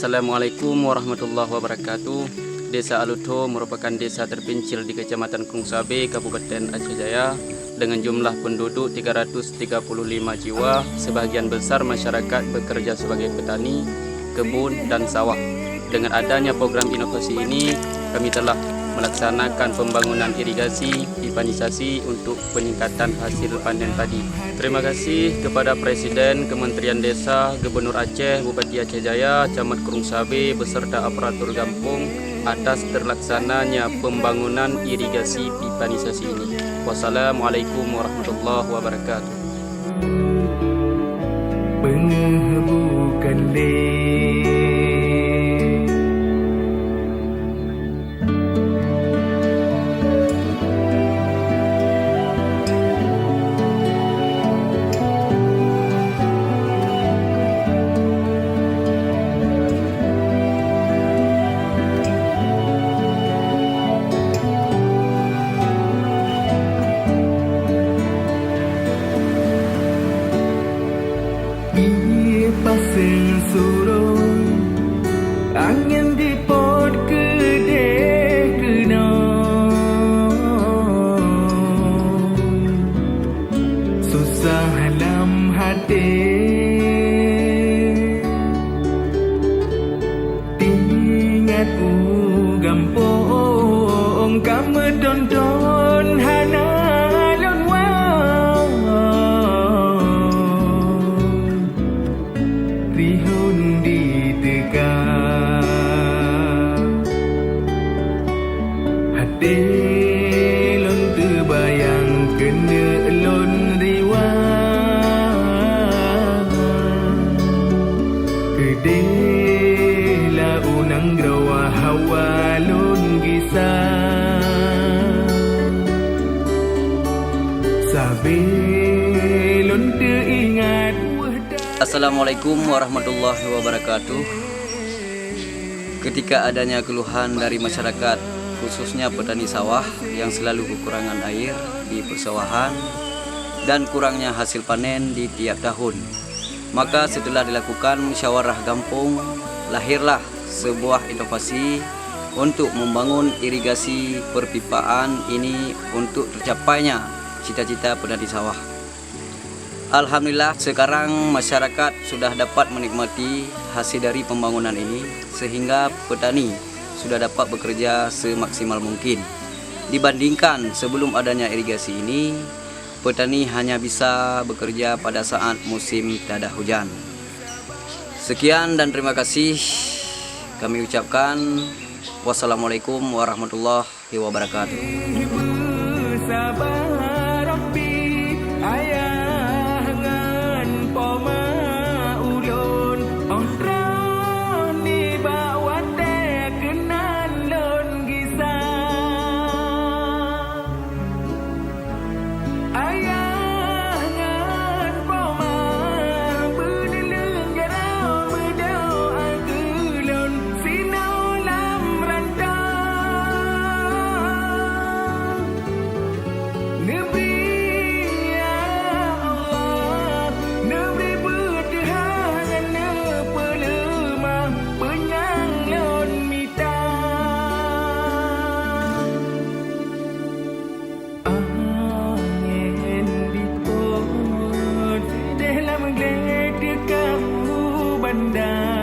Assalamualaikum warahmatullahi wabarakatuh. Desa Alutho merupakan desa terpencil di Kecamatan Krungsabe, Kabupaten Aceh Jaya dengan jumlah penduduk 335 jiwa. Sebagian besar masyarakat bekerja sebagai petani, kebun dan sawah. Dengan adanya program inovasi ini, kami telah melaksanakan pembangunan irigasi, pipanisasi untuk peningkatan hasil panen padi. Terima kasih kepada Presiden, Kementerian Desa, Gubernur Aceh, Bupati Aceh Jaya, Camat Krungsabe beserta aparatur kampung atas terlaksananya pembangunan irigasi pipanisasi ini. Wassalamualaikum warahmatullahi wabarakatuh. Bukan pasang surut angin di pot gede kena susah dalam hati ingat gampong kamu tonton hana rihun ditekan hati lon terbayang kena lon riwang gede la unang grawa hawa lon gisang sabe lon teringat. Assalamualaikum warahmatullahi wabarakatuh. Ketika adanya keluhan dari masyarakat, khususnya petani sawah yang selalu kekurangan air di persawahan dan kurangnya hasil panen di tiap tahun, maka setelah dilakukan musyawarah kampung, lahirlah sebuah inovasi untuk membangun irigasi perpipaan ini untuk tercapainya cita-cita petani sawah. Alhamdulillah sekarang masyarakat sudah dapat menikmati hasil dari pembangunan ini, sehingga petani sudah dapat bekerja semaksimal mungkin. Dibandingkan sebelum adanya irigasi ini, petani hanya bisa bekerja pada saat musim tiada hujan. Sekian dan terima kasih kami ucapkan. Wassalamualaikum warahmatullahi wabarakatuh. Banda